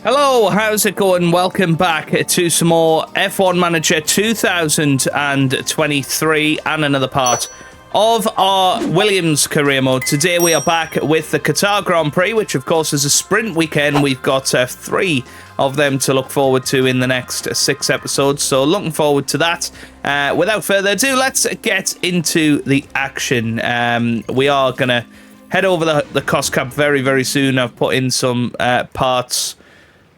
Hello, how's it going? Welcome back to some more F1 Manager 2023 and another part of our Williams career mode. Today we are back with the Qatar Grand Prix, which of course is a sprint weekend. We've got 3 of them to look forward to in the next 6 episodes, so looking forward to that. Without further ado, let's get into the action. We are going to head over the cost cap very, very soon. I've put in some parts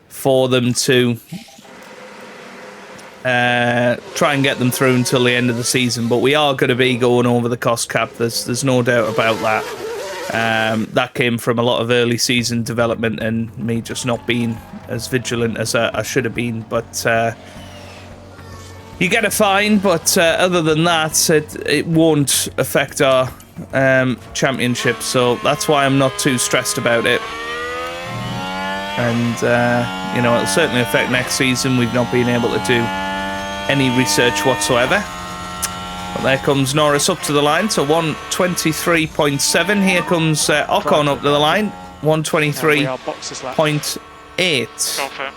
for them to try and get them through until the end of the season, but we are going to be going over the cost cap. There's no doubt about that. That came from a lot of early season development and me just not being as vigilant as I should have been, but you get a fine, but other than that it won't affect our championship, so that's why I'm not too stressed about it. And you know, it'll certainly affect next season. We've not been able to do any research whatsoever. But there comes Norris up to the line, so 123.7. Here comes Ocon up to the line, 123.8.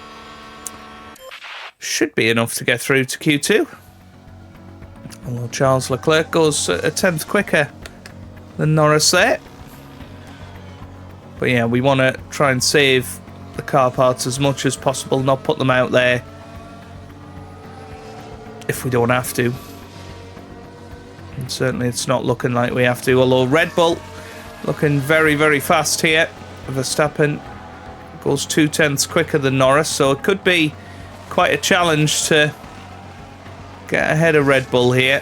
Should be enough to get through to Q2. Although Charles Leclerc goes a tenth quicker than Norris there. But yeah, we want to try and save the car parts as much as possible, not put them out there if we don't have to. And certainly it's not looking like we have to, although Red Bull looking very, very fast here. Verstappen goes 2 tenths quicker than Norris, so it could be quite a challenge to get ahead of Red Bull here.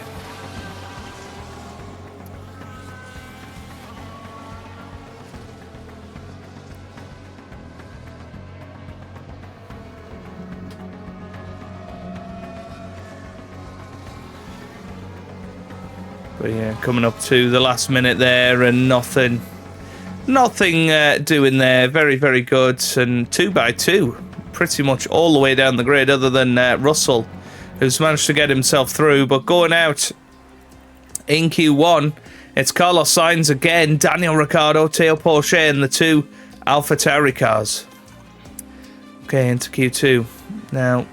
But yeah, coming up to the last minute there and nothing doing there. Very, very good. And 2 by 2, pretty much all the way down the grid, other than Russell, who's managed to get himself through. But going out in Q1, it's Carlos Sainz again, Daniel Ricciardo, Teo Porcher, and the 2 AlphaTauri cars. Okay, into Q2. Now,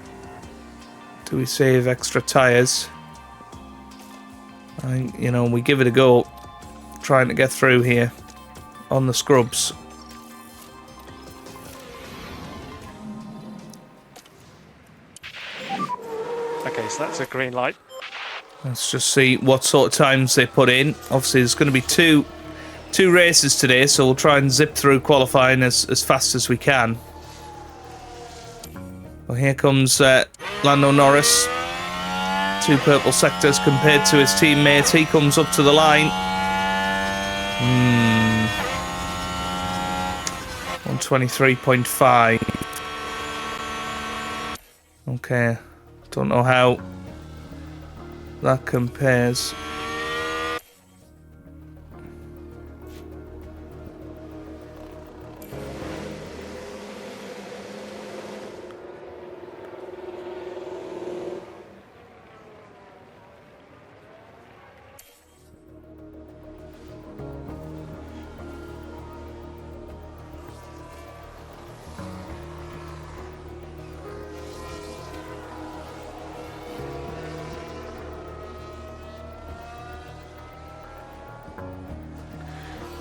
do we save extra tyres? I think, you know, we give it a go, trying to get through here on the scrubs. Okay, so that's a green light. Let's just see what sort of times they put in. Obviously, there's going to be two races today, so we'll try and zip through qualifying as fast as we can. Well, here comes Lando Norris. 2 purple sectors compared to his teammate. He comes up to the line. 123.5. Okay. Don't know how that compares.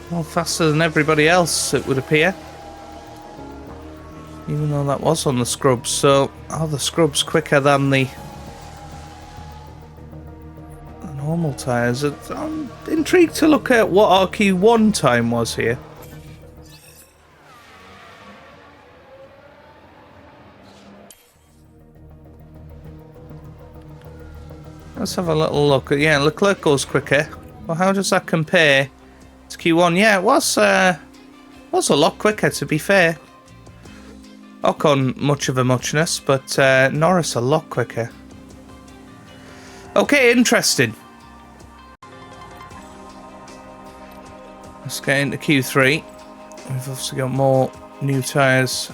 Well, faster than everybody else, it would appear. Even though that was on the scrubs. So, are the scrubs quicker than the normal tyres? I'm intrigued to look at what our Q1 time was here. Let's have a little look. Yeah, Leclerc goes quicker. Well, how does that compare to Q1? Yeah, it was a lot quicker, to be fair. Ocon, much of a muchness, but Norris a lot quicker. Okay, interesting. Let's get into Q3. We've obviously got more new tyres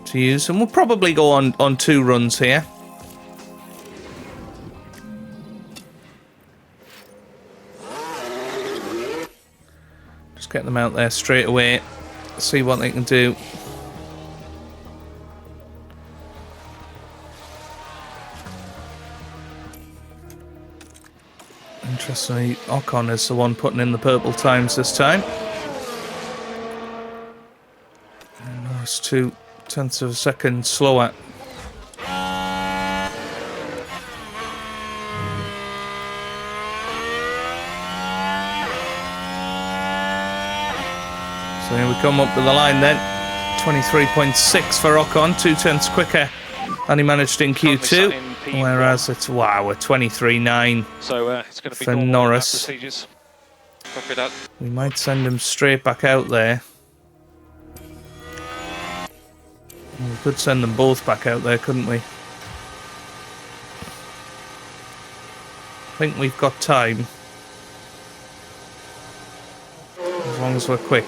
to use, and we'll probably go on 2 runs here. Just get them out there straight away, see what they can do. Interestingly, Ocon is the one putting in the purple times this time. And Norris 0.2 of a second slower. So here we come up to the line then. 23.6 for Ocon, 0.2 quicker than he managed in Q2. Whereas it's, wow, we're 23.9 so it's going to be for Norris. procedures. Copy that. We might send him straight back out there. We could send them both back out there, couldn't we? I think we've got time. As long as we're quick.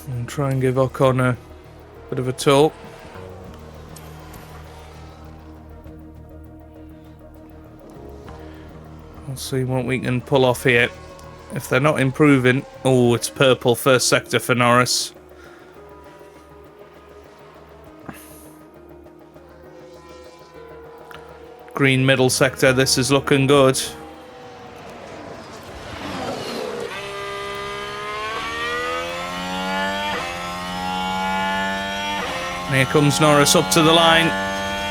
And try and give Ocon a bit of a tow. We'll see what we can pull off here. If they're not improving... Oh, it's purple first sector for Norris. Green middle sector, this is looking good. And here comes Norris up to the line.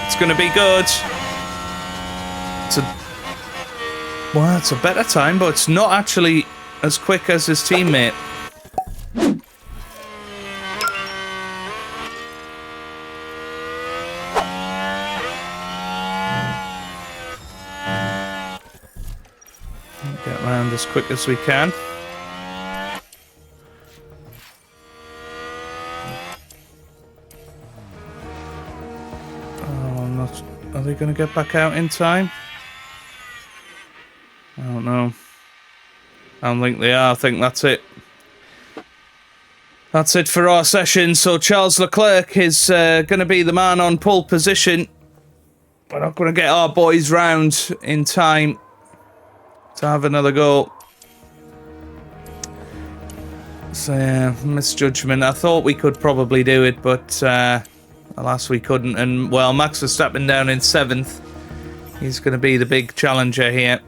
It's going to be good. Well, it's a better time, but it's not actually as quick as his teammate. Get around as quick as we can. Are they going to get back out in time? I don't know. I don't think they are. I think that's it. That's it for our session. So Charles Leclerc is going to be the man on pole position. We're not going to get our boys round in time to have another go. So yeah, misjudgment. I thought we could probably do it, but alas we couldn't. And well, Max Verstappen down in 7th. He's going to be the big challenger here.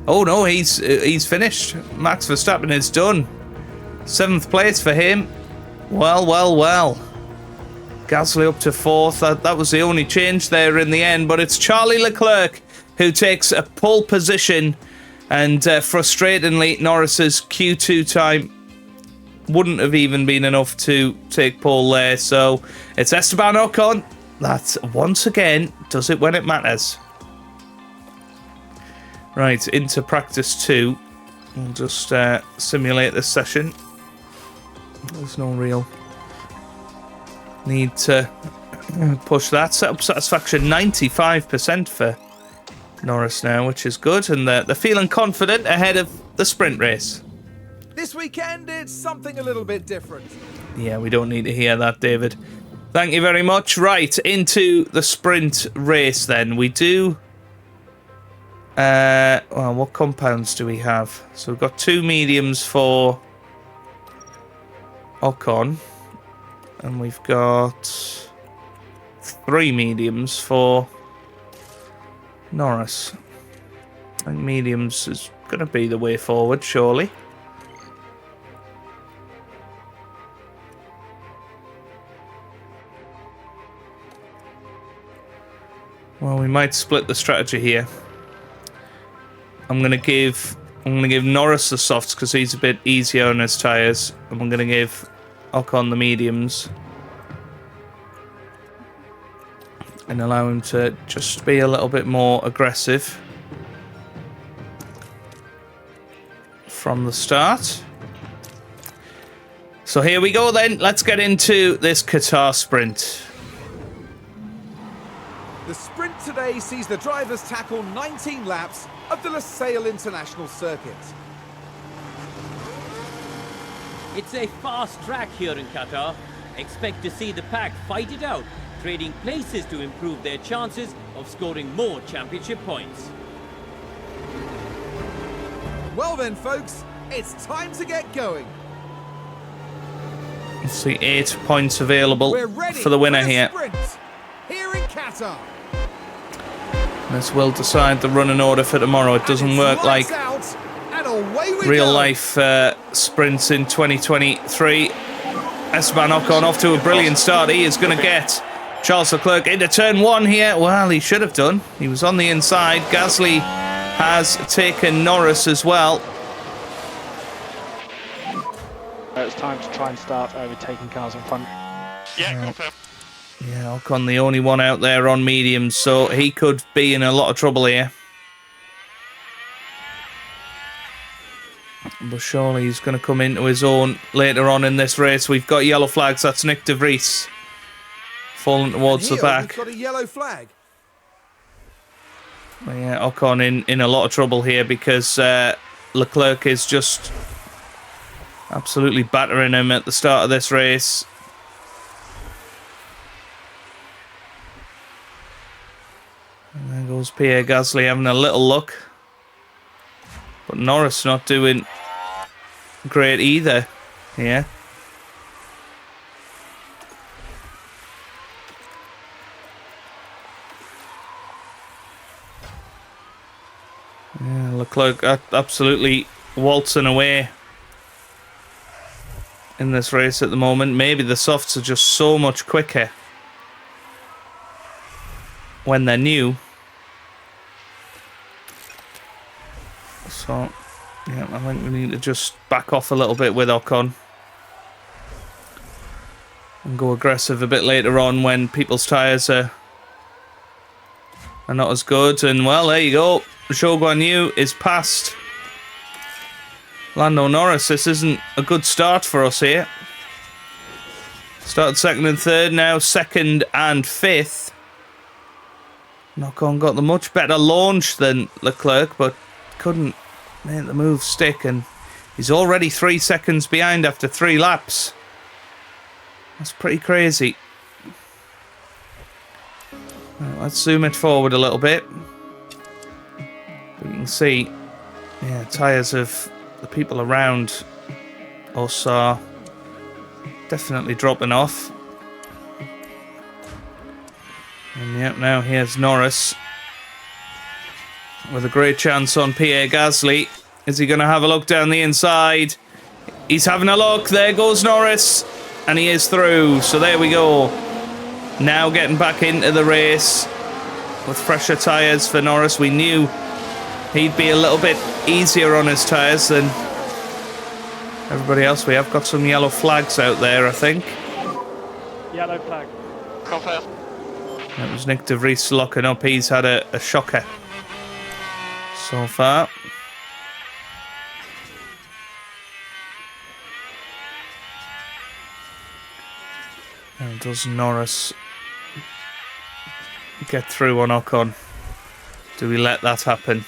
Oh no, he's finished. Max Verstappen is done. 7th place for him. Well. Gasly up to 4th. That was the only change there in the end. But it's Charlie Leclerc who takes a pole position. And frustratingly, Norris's Q2 time wouldn't have even been enough to take pole there. So it's Esteban Ocon that once again does it when it matters. Right, into practice 2. We'll just simulate this session. There's no real need to push that. Set up satisfaction 95% for Norris now, which is good. And they're feeling confident ahead of the sprint race. This weekend, it's something a little bit different. Yeah, we don't need to hear that, David. Thank you very much. Right, into the sprint race then. We do... well, what compounds do we have? So we've got 2 mediums for Ocon. And we've got 3 mediums for Norris. I think mediums is going to be the way forward, surely. Well, we might split the strategy here. I'm gonna give Norris the softs because he's a bit easier on his tyres, and I'm gonna give Ocon the mediums and allow him to just be a little bit more aggressive from the start. So here we go then. Let's get into this Qatar sprint. The sprint today sees the drivers tackle 19 laps of the Lusail International Circuit. It's a fast track here in Qatar. Expect to see the pack fight it out. trading places to improve their chances of scoring more championship points. Well then, folks, it's time to get going. Let's see, 8 points available We're ready for the winner for the here. sprint here in Qatar. This will decide the running order for tomorrow. It doesn't work like real life sprints in 2023. Esteban Ocon off to a brilliant start. He is going to get Charles Leclerc into turn 1 here. Well, he should have done. He was on the inside. Gasly has taken Norris as well. It's time to try and start overtaking cars in front. Yeah, confirm. Yeah, Ocon the only one out there on mediums, so he could be in a lot of trouble here. But surely he's going to come into his own later on in this race. We've got yellow flags. That's Nick de Vries falling towards the back. We've got a yellow flag. But yeah, Ocon in a lot of trouble here because Leclerc is just absolutely battering him at the start of this race. And there goes Pierre Gasly having a little look. But Norris not doing great either here. Yeah, Leclerc absolutely waltzing away in this race at the moment. Maybe the softs are just so much quicker when they're new. So, yeah, I think we need to just back off a little bit with Ocon and go aggressive a bit later on when people's tyres are not as good. And, well, there you go. Zhou Guan Yu is past Lando Norris. This isn't a good start for us here. Started second and third, now second and fifth. Ocon got the much better launch than Leclerc, but couldn't make the move stick, and he's already 3 seconds behind after 3 laps. That's pretty crazy. Right, let's zoom it forward a little bit. We can see, yeah, tyres of the people around us are definitely dropping off. And yep, now here's Norris with a great chance on Pierre Gasly. Is he going to have a look down the inside? He's having a look. There goes Norris. And he is through. So there we go. Now getting back into the race with fresher tyres for Norris. We knew he'd be a little bit easier on his tyres than everybody else. We have got some yellow flags out there, I think. Yellow flag. Confirm. That was Nick de Vries locking up. He's had a shocker so far. And does Norris get through on Ocon? Do we let that happen?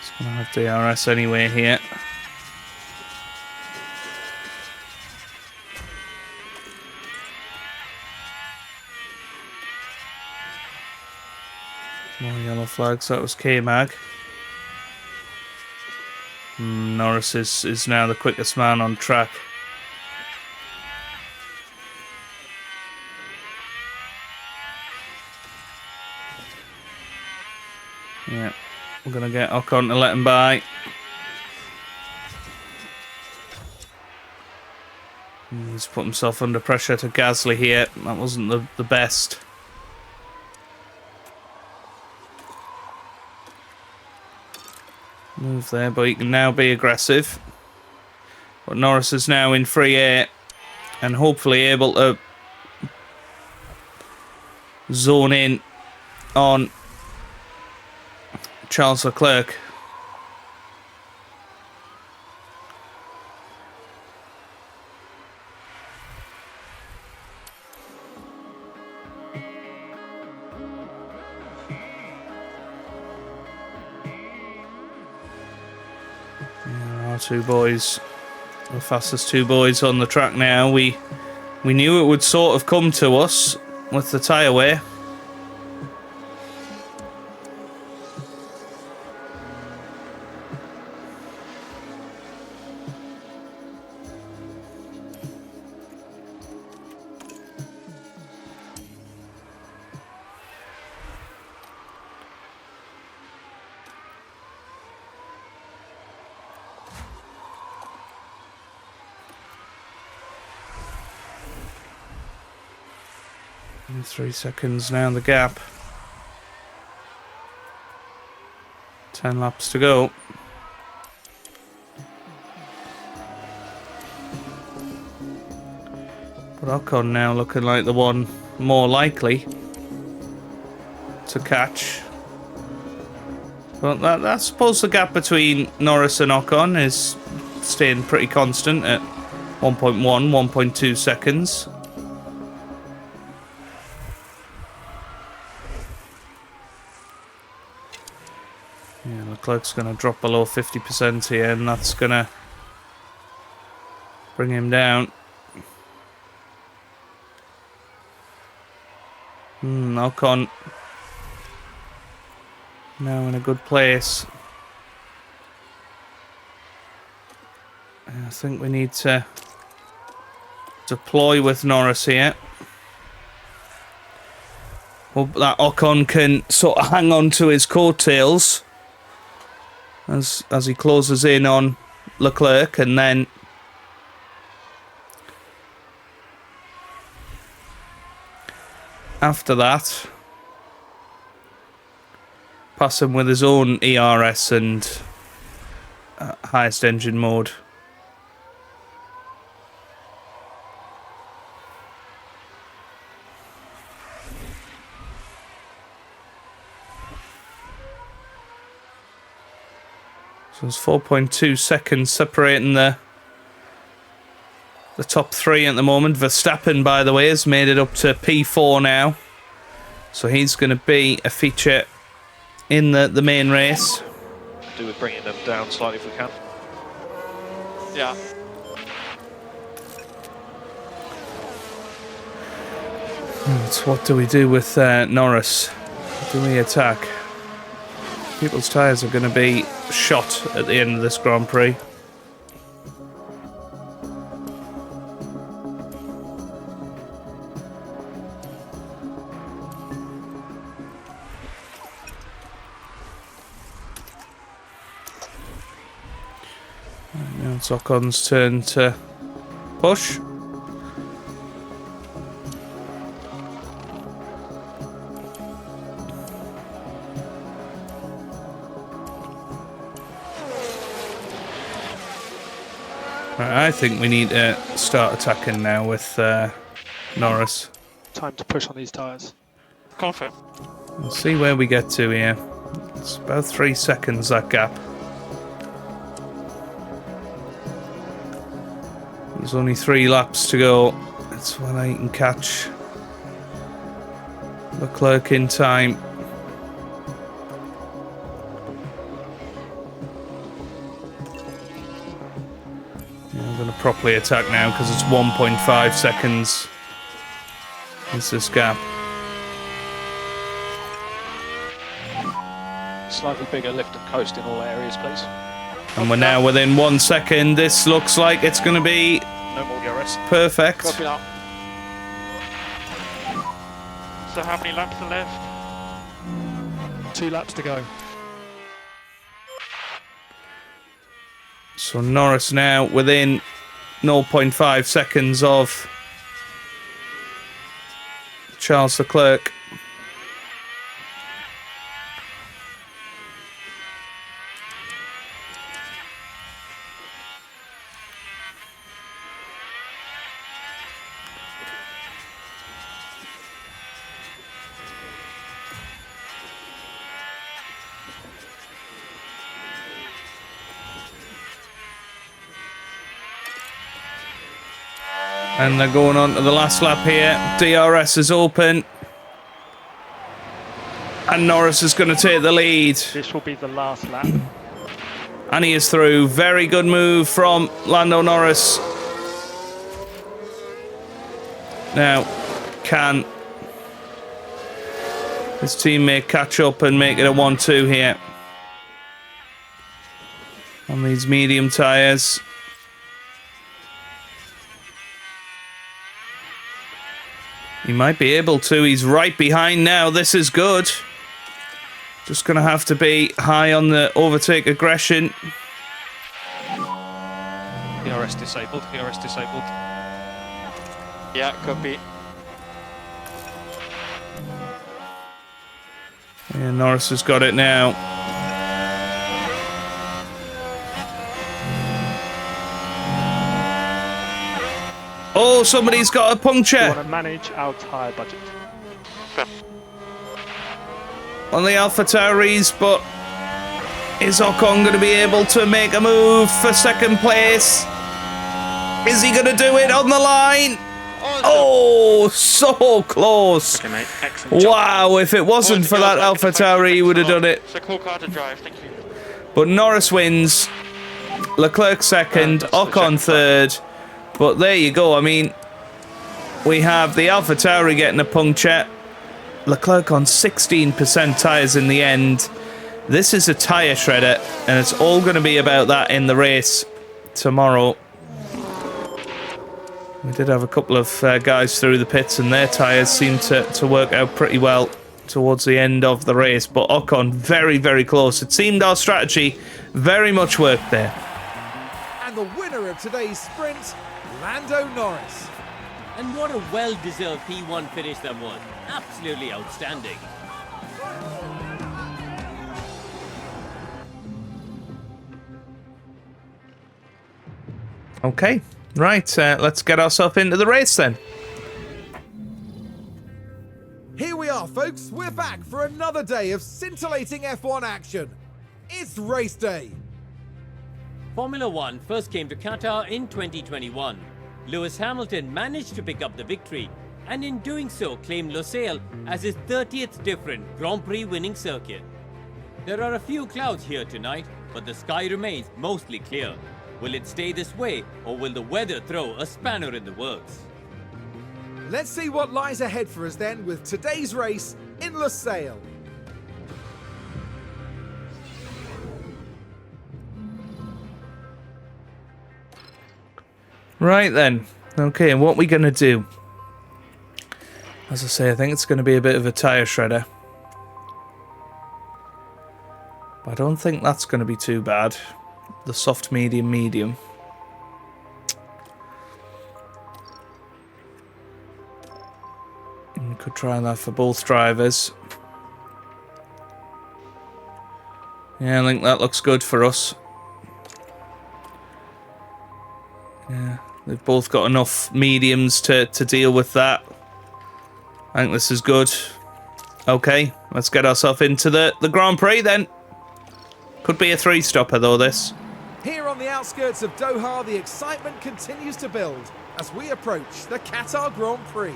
He's going to have DRS anyway here. More yellow flags. That was K-Mag. Norris is now the quickest man on track. Yeah, we're going to get Ocon to let him by. He's put himself under pressure to Gasly here. That wasn't the best. Move there, but he can now be aggressive. But Norris is now in free air and hopefully able to zone in on Charles Leclerc. two boys, the fastest two boys on the track now. We knew it would sort of come to us with the tyre wear. And 3 seconds now, the gap. 10 laps to go. But Ocon now looking like the one more likely to catch. But I suppose the gap between Norris and Ocon is staying pretty constant at 1.1, 1.2 seconds. Yeah, Leclerc's going to drop below 50% here, and that's going to bring him down. Ocon now in a good place. I think we need to deploy with Norris here. Hope that Ocon can sort of hang on to his coattails as he closes in on Leclerc, and then after that pass him with his own ERS and highest engine mode. So it's 4.2 seconds separating the top three at the moment. Verstappen, by the way, has made it up to P4 now. So he's going to be a feature in the main race. Do with bringing them down slightly if we can. Yeah. So what do we do with Norris? Do we attack? People's tyres are going to be shot at the end of this Grand Prix. Now it's Ocon's turn to push. I think we need to start attacking now with Norris. Time to push on these tyres. Confirm. We'll see where we get to here. It's about 3 seconds, that gap. There's only 3 laps to go. That's when I can catch Leclerc in time. I'm going to properly attack now because it's 1.5 seconds. Is this gap? Slightly bigger lift and coast in all areas, please. And we're now within 1 second. This looks like it's going to be No more DRS. perfect. Copy that. So how many laps are left? 2 laps to go. So Norris now within 0.5 seconds of Charles Leclerc. And they're going on to the last lap here. DRS is open. And Norris is going to take the lead. This will be the last lap. And he is through. Very good move from Lando Norris. Now, can his teammate catch up and make it a 1-2 here? On these medium tyres. He might be able to. He's right behind now. This is good. Just going to have to be high on the overtake aggression. DRS disabled, DRS disabled. Yeah, copy. Yeah, Norris has got it now. Oh, somebody's got a We puncture want to manage our tyre budget. on the AlphaTauris, but is Ocon going to be able to make a move for second place? Is he going to do it on the line? Oh, so close. Okay, mate. Excellent job. Wow, if it wasn't for that AlphaTauri, he would have done it. It's a cool car to drive, thank you. But Norris wins, Leclerc second, that's the Ocon check. third. But there you go. I mean, we have the AlphaTauri getting a puncture. Leclerc on 16% tyres in the end. This is a tyre shredder, and it's all going to be about that in the race tomorrow. We did have a couple of guys through the pits, and their tyres seemed to work out pretty well towards the end of the race. But Ocon, very, very close. It seemed our strategy very much worked there. And the winner of today's sprint, Lando Norris. And what a well-deserved P1 finish that was. Absolutely outstanding. Okay, right, let's get ourselves into the race then. Here we are, folks. We're back for another day of scintillating F1 action. It's race day. Formula One first came to Qatar in 2021. Lewis Hamilton managed to pick up the victory, and in doing so claimed Losail as his 30th different Grand Prix winning circuit. There are a few clouds here tonight, but the sky remains mostly clear. Will it stay this way, or will the weather throw a spanner in the works? Let's see what lies ahead for us then with today's race in Losail. Right then. Okay, and what we're going to do? As I say, I think it's going to be a bit of a tyre shredder. But I don't think that's going to be too bad. The soft, medium, medium. And we could try that for both drivers. Yeah, I think that looks good for us. Yeah, they've both got enough mediums to deal with that. I think this is good. Okay, let's get ourselves into the Grand Prix then. Could be a three-stopper though, this. Here on the outskirts of Doha, the excitement continues to build as we approach the Qatar Grand Prix.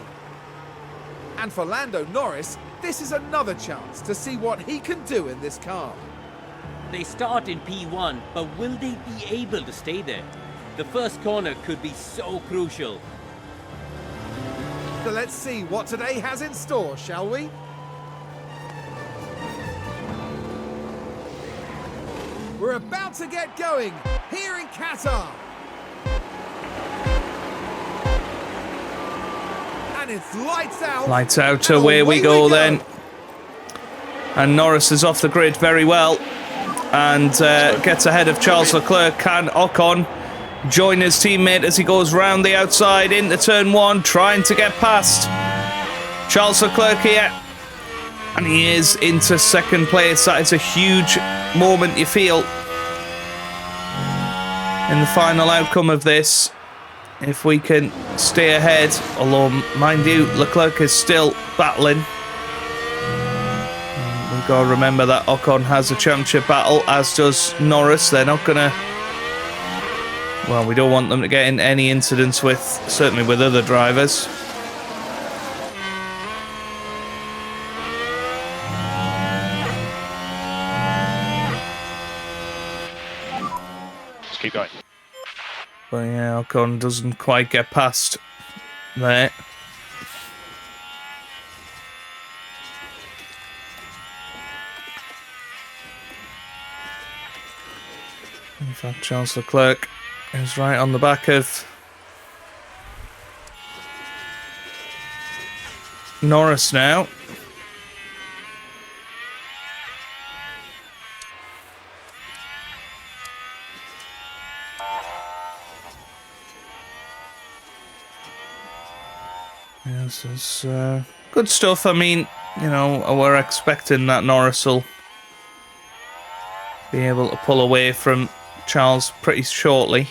And for Lando Norris, this is another chance to see what he can do in this car. They start in P1, but will they be able to stay there? The first corner could be so crucial. So let's see what today has in store, shall we? We're about to get going here in Qatar. And it's lights out. Lights out, away we go then. And Norris is off the grid very well. And gets ahead of Charles Leclerc. Can Ocon join his teammate as he goes round the outside into turn one, trying to get past Charles Leclerc here. And he is into second place. That is a huge moment, you feel, in the final outcome of this. If we can stay ahead, although, mind you, Leclerc is still battling. We've got to remember that Ocon has a championship battle, as does Norris. They're not going to... Well, we don't want them to get in any incidents with, certainly with other drivers. keep going. But yeah, Ocon doesn't quite get past there. In fact, Charles Leclerc is right on the back of Norris now. Yes, it's good stuff. I mean, you know, we're expecting that Norris will be able to pull away from Charles pretty shortly.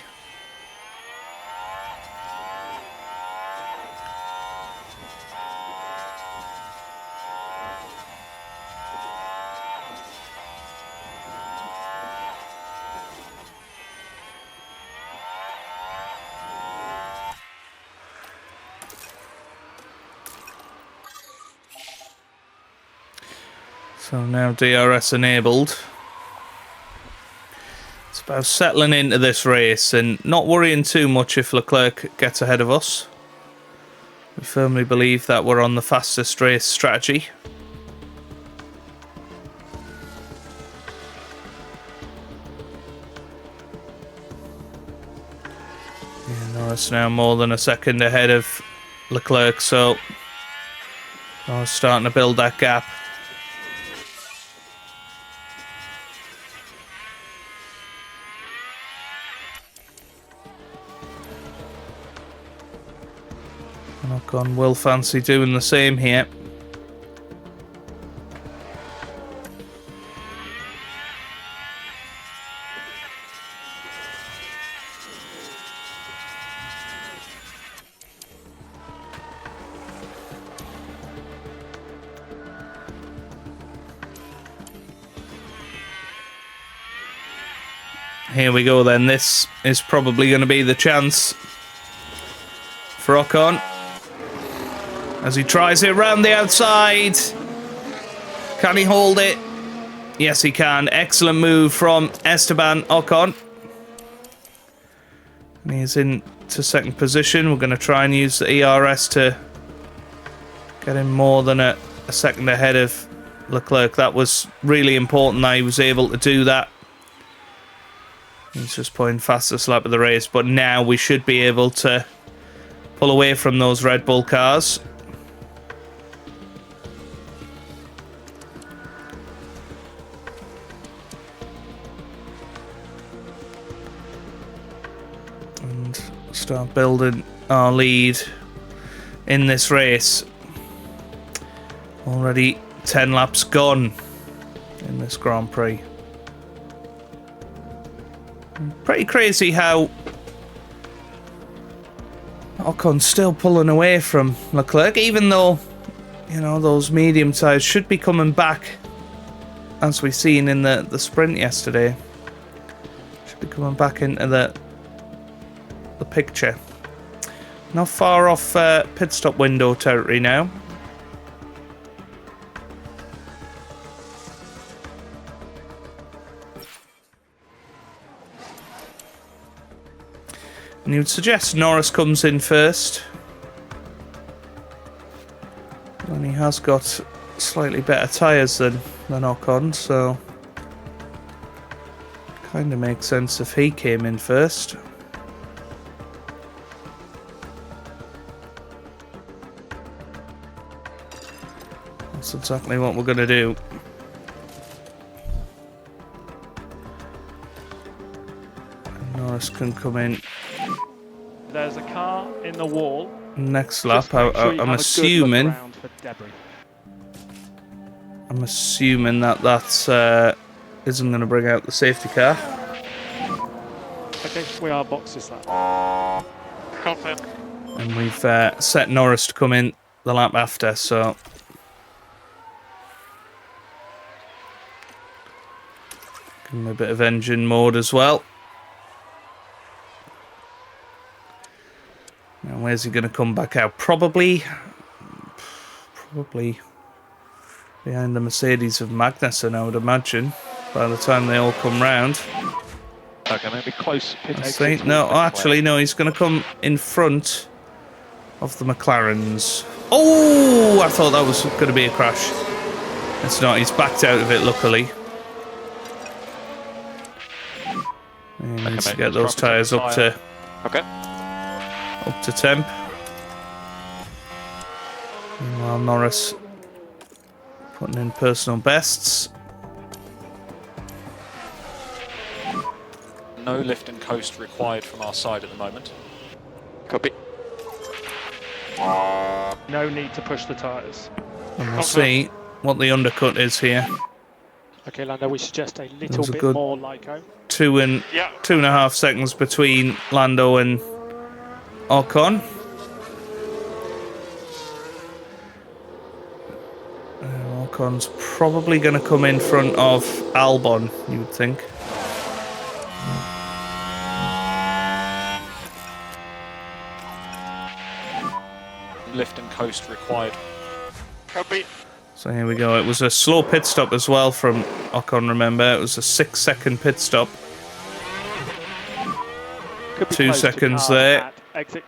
So now DRS enabled. It's about settling into this race and not worrying too much if Leclerc gets ahead of us. We firmly believe that we're on the fastest race strategy. Yeah, Norris now more than a second ahead of Leclerc, so Norris starting to build that gap. Ocon will fancy doing the same here. Here we go then. This is probably going to be the chance for Ocon as he tries it around the outside. Can he hold it? Yes, he can. Excellent move from Esteban Ocon. And he's into second position. We're going to try and use the ERS to get him more than a second ahead of Leclerc. That was really important that he was able to do that. He's just putting fastest lap of the race, but now we should be able to pull away from those Red Bull cars. And start building our lead in this race. Already 10 laps gone in this Grand Prix. Pretty crazy how Ocon's still pulling away from Leclerc, even though, you know, those medium tyres should be coming back, as we seen in the sprint yesterday. Should be coming back into the picture. Not far off pit stop window territory now. And you would suggest Norris comes in first. And he has got slightly better tyres than Ocon, so kind of makes sense if he came in first. That's exactly what we're going to do. And Norris can come in. There's a car in the wall. Next lap, I'm assuming. I'm assuming that's isn't going to bring out the safety car. Okay, we are boxes that. Confirm. And we've set Norris to come in the lap after, so give him a bit of engine mode as well. Now, where's he going to come back out? Probably behind the Mercedes of Magnussen, I would imagine, by the time they all come round. Okay, maybe close pit I exit. think. towards No, McLaren. actually, no. He's going to come in front of the McLarens. Oh, I thought that was going to be a crash. It's not. He's backed out of it, luckily. He needs to mate, get let's those drop it tyres to the up tyre. to Okay. up to temp. Meanwhile, Norris putting in personal bests. No lift and coast required from our side at the moment. Copy. No need to push the tyres. And we'll see what the undercut is here. Okay, Lando, we suggest a little was a bit good- more Lyco. 2.5 seconds between Lando and Ocon. Ocon's probably going to come in front of Albon, you would think. Lift and coast required. Copy. So here we go. It was a slow pit stop as well from Ocon, remember. It was a 6-second pit stop. Could be 2 close to seconds car there. at exit.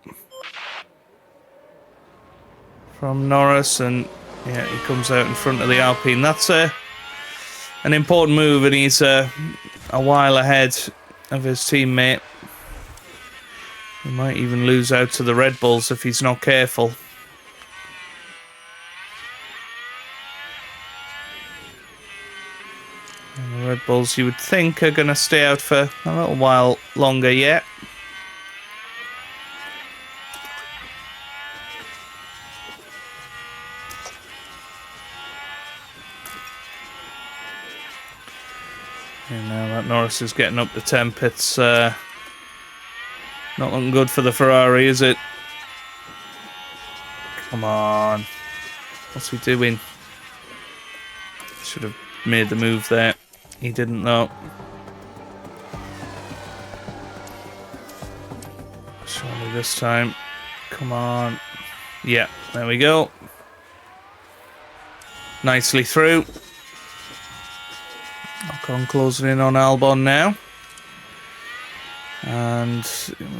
From Norris, and yeah, he comes out in front of the Alpine. That's an important move, and he's a while ahead of his teammate. He might even lose out to the Red Bulls if he's not careful. And the Red Bulls, you would think, are going to stay out for a little while longer yet. And now that Norris is getting up to temp, it's not looking good for the Ferrari, is it? Come on. What's he doing? Should have made the move there. He didn't though. Surely this time. Come on. Yeah, there we go. Nicely through. Ocon closing in on Albon now. And,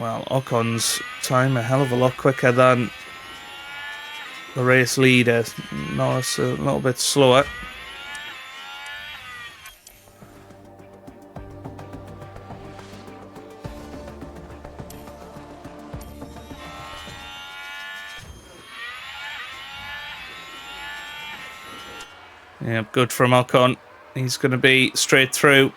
well, Ocon's time a hell of a lot quicker than the race leader. Norris a little bit slower. Yeah, good from Ocon. He's going to be straight through.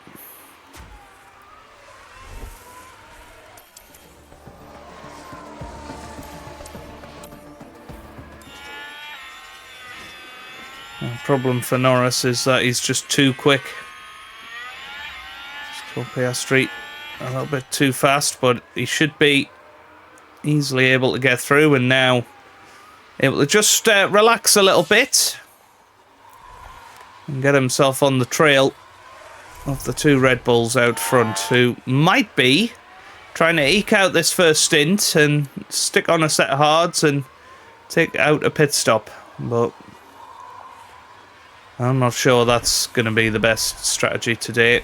The problem for Norris is that he's just too quick. Still Piastri a little bit too fast, but he should be easily able to get through, and now able to just relax a little bit and get himself on the trail of the two Red Bulls out front, who might be trying to eke out this first stint and stick on a set of hards and take out a pit stop. But I'm not sure that's going to be the best strategy to date.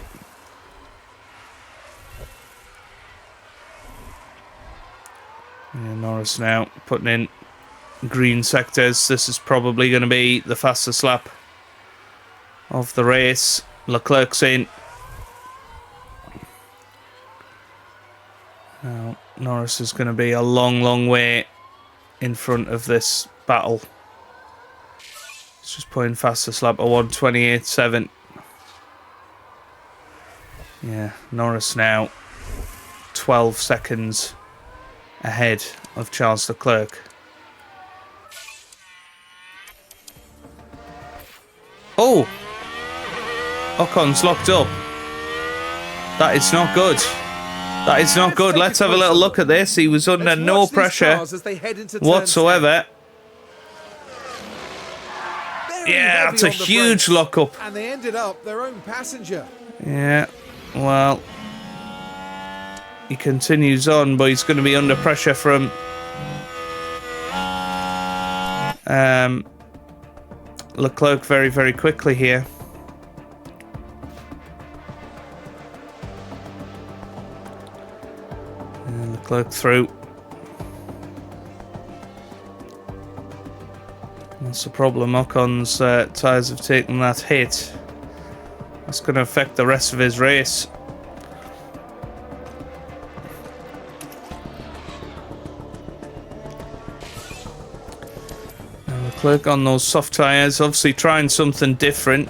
Yeah, Norris now putting in green sectors. This is probably going to be the fastest lap of the race. Leclerc's in. Now, Norris is going to be a long, long way in front of this battle. It's just putting fastest lap of 1:28.7. Yeah, Norris now 12 seconds ahead of Charles Leclerc. Oh! Ocon's locked up. That is not good. That is not good. Let's have a little look at this. He was under no pressure whatsoever. Yeah, that's a huge lockup. And they ended up their own passenger. Yeah, well, he continues on, but he's going to be under pressure from Leclerc very, very quickly here. Leclerc through. That's the problem. Ocon's tyres have taken that hit. That's going to affect the rest of his race. Now Leclerc on those soft tyres, obviously trying something different.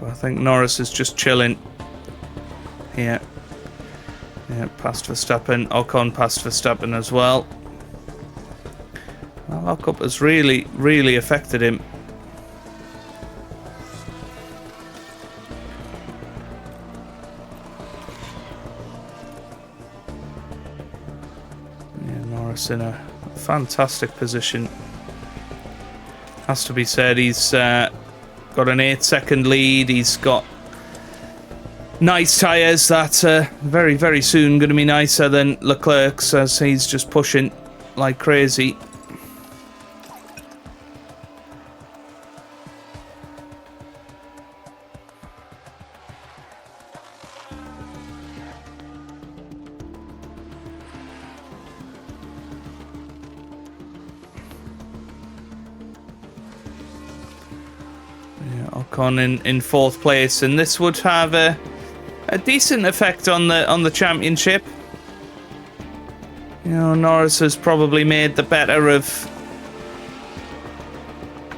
But I think Norris is just chilling. Yeah. Yeah, past Verstappen. Ocon past Verstappen as well. That lockup has really, really affected him. Yeah, Norris in a fantastic position. Has to be said, he's got an 8-second lead. He's got nice tyres that are very, very soon going to be nicer than Leclerc's, as he's just pushing like crazy. Ocon in 4th place, and this would have a decent effect on the championship. You know, Norris has probably made the better of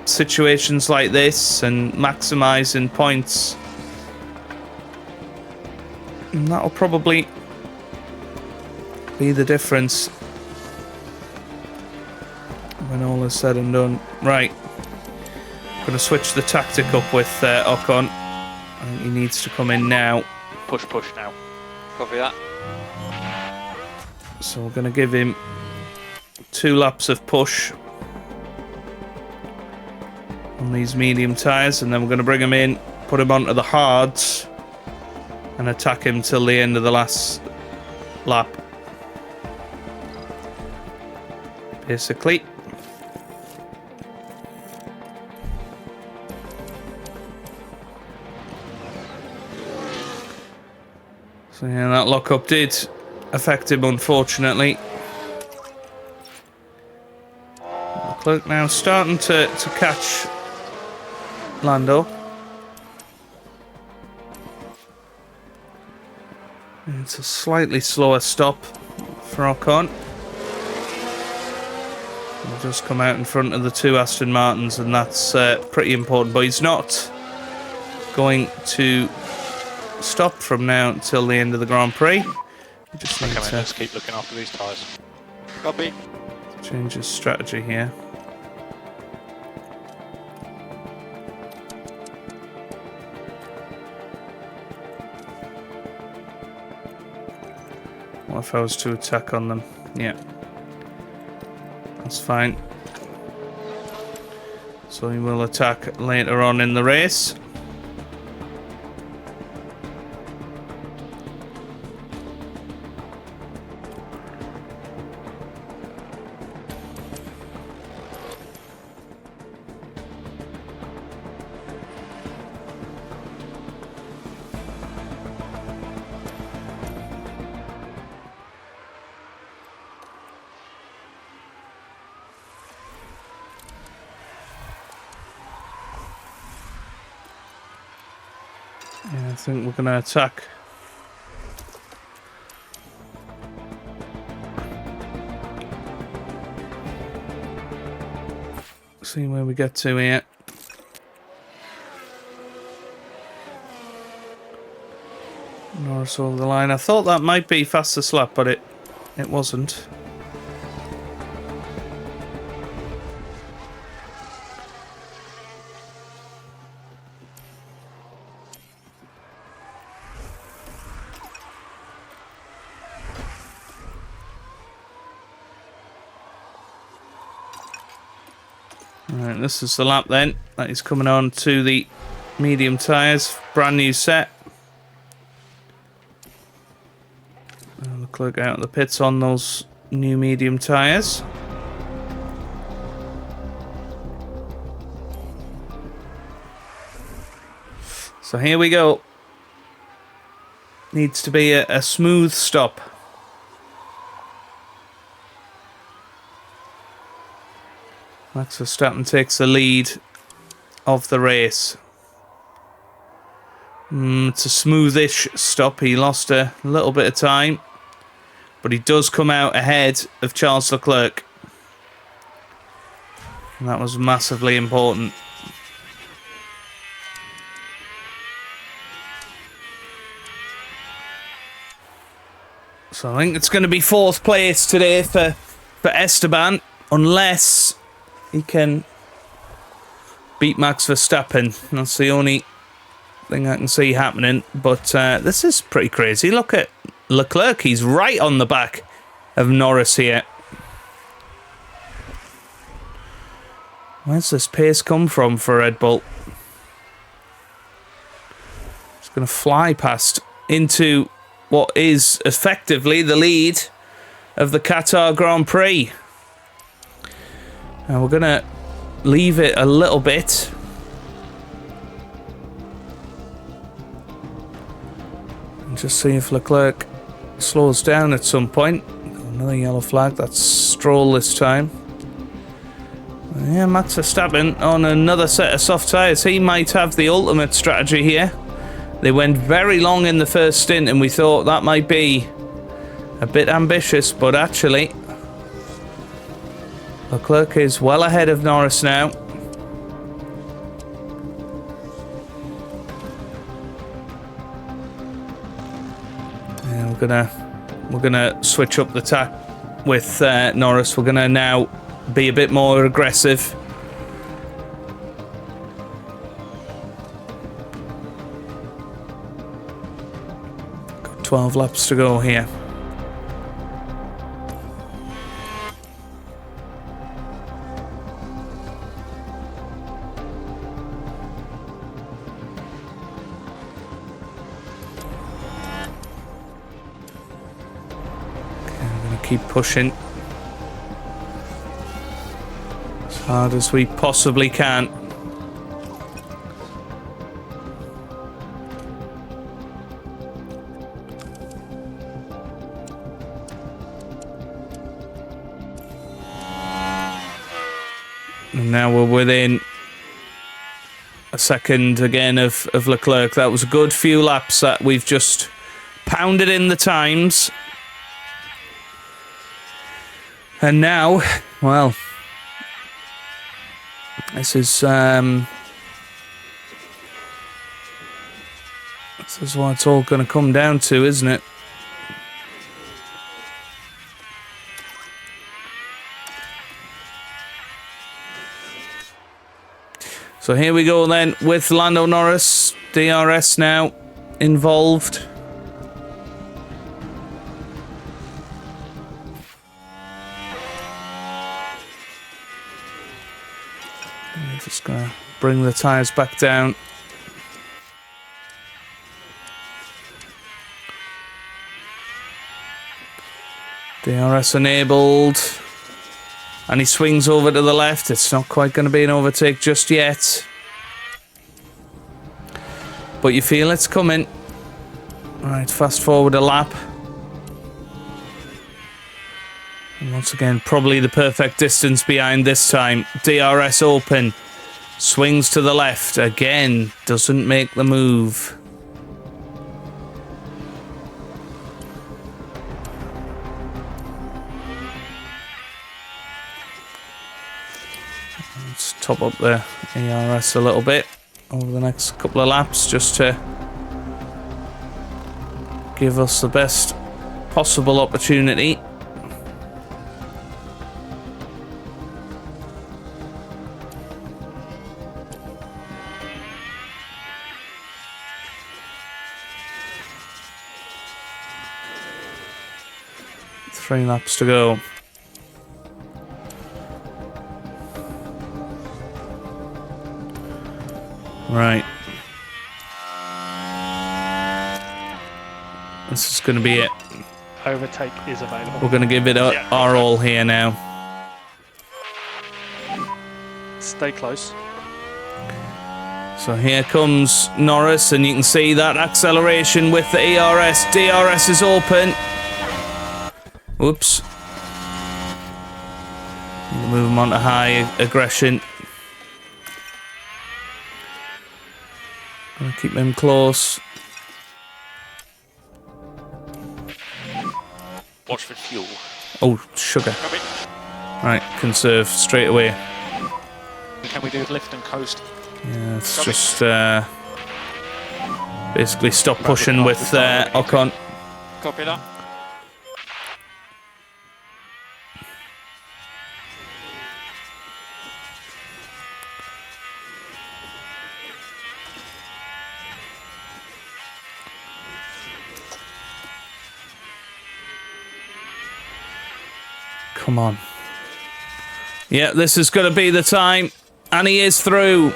situations like this and maximising points, and that'll probably be the difference when all is said and done. Right. Going to switch the tactic up with Ocon. I think he needs to come in now. Push now. Copy that. So we're going to give him 2 laps of push on these medium tyres, and then we're going to bring him in, put him onto the hards, and attack him till the end of the last lap. Basically. So yeah, that lockup did affect him, unfortunately. Leclerc now starting to catch Lando. It's a slightly slower stop for Ocon. He'll just come out in front of the 2 Aston Martins, and that's pretty important. But he's not going to stop from now until the end of the Grand Prix. We just need to let's keep looking after these tyres. Copy. Change his strategy here. What if I was to attack on them? Yeah. That's fine. So he will attack later on in the race. Yeah, I think we're going to attack. See where we get to here. Norris over the line. I thought that might be fastest lap, but it wasn't. Alright, this is the lap then. That is coming on to the medium tyres. Brand new set. And Leclerc out of the pits on those new medium tyres. So here we go. Needs to be a smooth stop. Max Verstappen takes the lead of the race. It's a smoothish stop. He lost a little bit of time, but he does come out ahead of Charles Leclerc. And that was massively important. So I think it's going to be 4th place today for Esteban, unless he can beat Max Verstappen. That's the only thing I can see happening. But this is pretty crazy. Look at Leclerc. He's right on the back of Norris here. Where's this pace come from for Red Bull? It's going to fly past into what is effectively the lead of the Qatar Grand Prix. Now we're going to leave it a little bit. And just see if Leclerc slows down at some point. Another yellow flag. That's Stroll this time. Yeah, Max Verstappen on another set of soft tyres. He might have the ultimate strategy here. They went very long in the first stint and we thought that might be a bit ambitious, but actually Leclerc is well ahead of Norris now. And we're gonna switch up the tack with Norris. We're gonna now be a bit more aggressive. 12 laps to go here. Okay, I'm going to keep pushing as hard as we possibly can. And now we're within a second again of Leclerc. That was a good few laps that we've just pounded in the times. And now, well, this is what it's all going to come down to, isn't it? So here we go then with Lando Norris, DRS now involved. I'm just going to bring the tyres back down. DRS enabled. And he swings over to the left. It's not quite going to be an overtake just yet. But you feel it's coming. Alright, fast forward a lap. And once again, probably the perfect distance behind this time. DRS open. Swings to the left. Again, doesn't make the move. Let's top up the ERS a little bit over the next couple of laps just to give us the best possible opportunity. Three laps to go. Right. This is going to be it. Overtake is available. We're going to give it our all here now. Stay close. So here comes Norris, and you can see that acceleration with the ERS. DRS is open. Whoops. Move him on to high aggression. Gonna keep him close. Watch for fuel. Oh, sugar. Coming. Right, conserve straight away. Can we do lift and coast? Yeah, it's just basically stop pushing with Ocon. Copy that. Come on. Yeah, this is going to be the time. And he is through.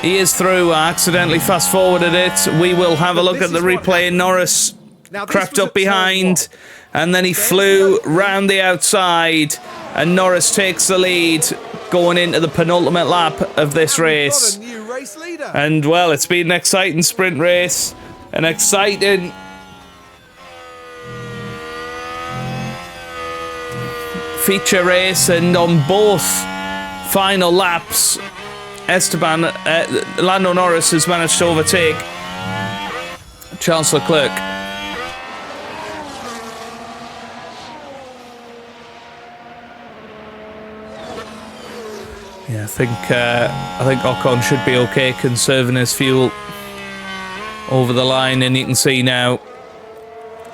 He is through. I accidentally fast forwarded it. We will have a look at the replay. Norris crept up behind. And then he flew round the outside. And Norris takes the lead going into the penultimate lap of this race. And, well, it's been an exciting sprint race. An exciting feature race, and on both final laps, Lando Norris has managed to overtake Charles Leclerc. Yeah, I think Ocon should be okay conserving his fuel over the line, and you can see now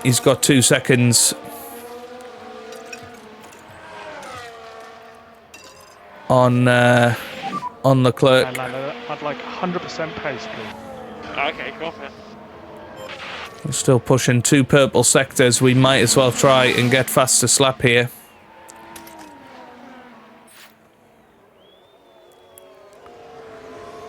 he's got 2 seconds on Leclerc. I'd like 100% pace, please. Okay, go for it. We're still pushing 2 purple sectors. We might as well try and get fastest lap here.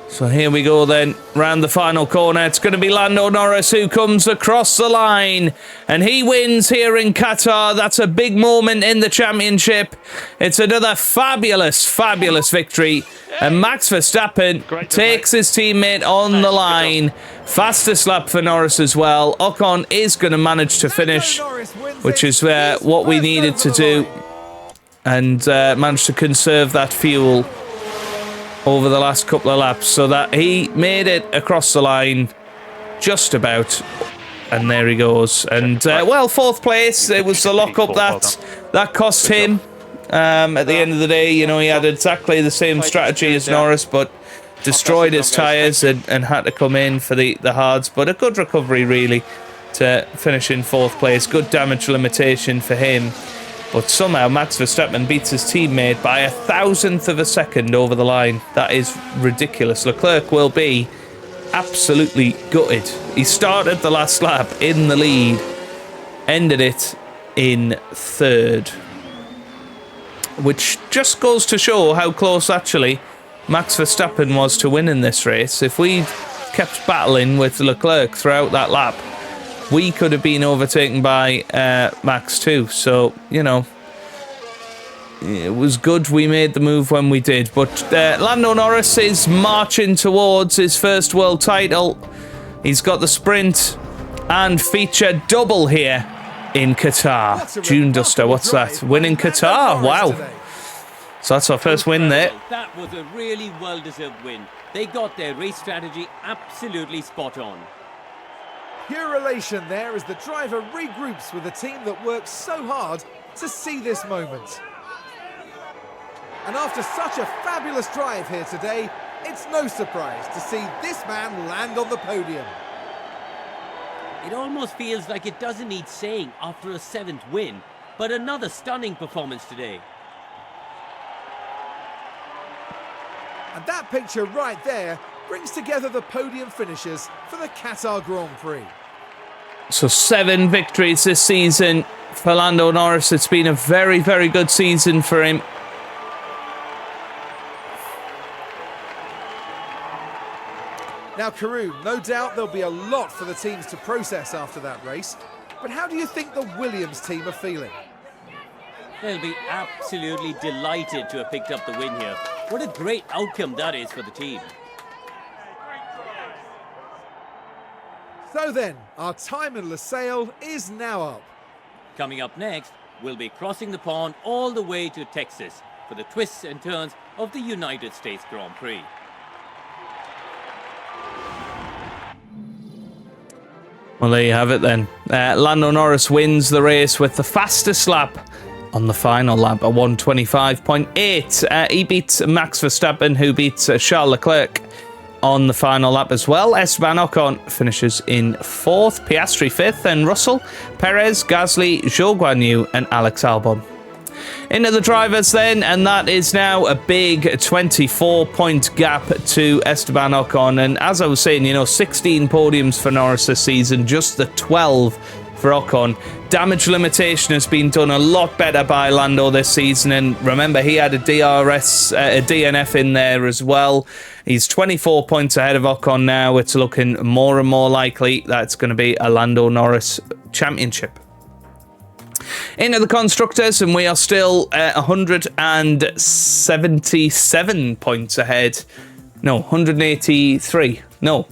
So here we go then, round the final corner. It's going to be Lando Norris who comes across the line. And he wins here in Qatar. That's a big moment in the championship. It's another fabulous, fabulous victory. And Max Verstappen takes his teammate on the line. Fastest lap for Norris as well. Ocon is going to manage to finish, which is what we needed to do. And managed to conserve that fuel over the last couple of laps, so that he made it across the line just about, and there he goes. And well, 4th place. It was the lock-up that cost him. At the end of the day, you know, he had exactly the same strategy as Norris, but destroyed his tyres and had to come in for the hards. But a good recovery, really, to finish in 4th place. Good damage limitation for him. But somehow Max Verstappen beats his teammate by 1,000th of a second over the line. That is ridiculous. Leclerc will be absolutely gutted. He started the last lap in the lead, ended it in 3rd. Which just goes to show how close, actually, Max Verstappen was to winning this race. If we kept battling with Leclerc throughout that lap, we could have been overtaken by Max too. So, you know, it was good we made the move when we did. But Lando Norris is marching towards his first world title. He's got the sprint and feature double here in Qatar. June Duster, what's that? Win in Qatar, wow. So that's our first win there. That was a really well-deserved win. They got their race strategy absolutely spot on. Pure elation there as the driver regroups with a team that works so hard to see this moment. And after such a fabulous drive here today, it's no surprise to see this man land on the podium. It almost feels like it doesn't need saying after a 7th win, but another stunning performance today. And that picture right there brings together the podium finishers for the Qatar Grand Prix. So 7 victories this season for Lando Norris. It's been a very, very good season for him. Now, Karoo, no doubt there'll be a lot for the teams to process after that race. But how do you think the Williams team are feeling? They'll be absolutely delighted to have picked up the win here. What a great outcome that is for the team. So then, our time in Losail is now up. Coming up next, will be crossing the pond all the way to Texas for the twists and turns of the United States Grand Prix. Well, there you have it then. Lando Norris wins the race with the fastest lap on the final lap at 1:25.8. He beats Max Verstappen, who beats Charles Leclerc on the final lap as well. Esteban Ocon finishes in 4th, Piastri 5th, and Russell, Perez, Gasly, Zhou Guanyu, and Alex Albon. Into the drivers then, and that is now a big 24-point gap to Esteban Ocon. And as I was saying, 16 podiums for Norris this season, just the 12 for Ocon. Damage limitation has been done a lot better by Lando this season, and remember, he had a DNF in there as well. He's 24 points ahead of Ocon now. It's looking more and more likely that it's going to be a Lando Norris championship. Into the constructors, and we are still 177 points ahead. No, 183. No,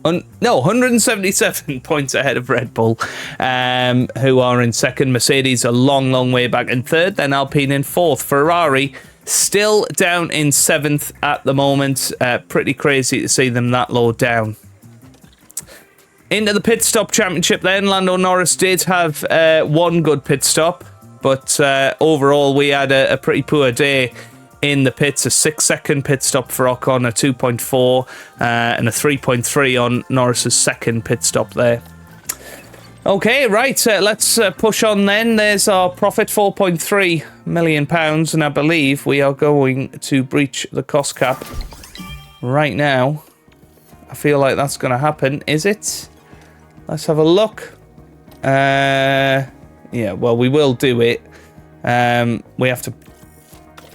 177 points ahead of Red Bull, who are in second. Mercedes a long, long way back in third. Then Alpine in fourth. Ferrari still down in seventh at the moment. Pretty crazy to see them that low down. Into the pit stop championship then, Lando Norris did have one good pit stop, but overall we had a pretty poor day in the pits. A 6-second pit stop for Ocon, a 2.4, and a 3.3 on Norris's second pit stop there. Okay, right, let's push on then. There's our profit, £4.3 million, and I believe we are going to breach the cost cap right now. I feel like that's going to happen. Is it? Let's have a look. Yeah, well, we will do it. We have to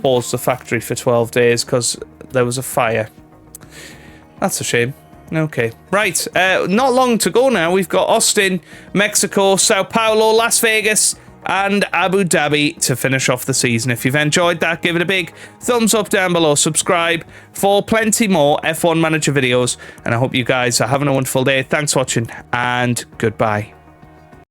pause the factory for 12 days because there was a fire. That's a shame. Okay, right. Not long to go now. We've got Austin, Mexico, Sao Paulo, Las Vegas, and Abu Dhabi to finish off the season. If you've enjoyed that, give it a big thumbs up down below. Subscribe for plenty more F1 Manager videos. And I hope you guys are having a wonderful day. Thanks for watching, and goodbye.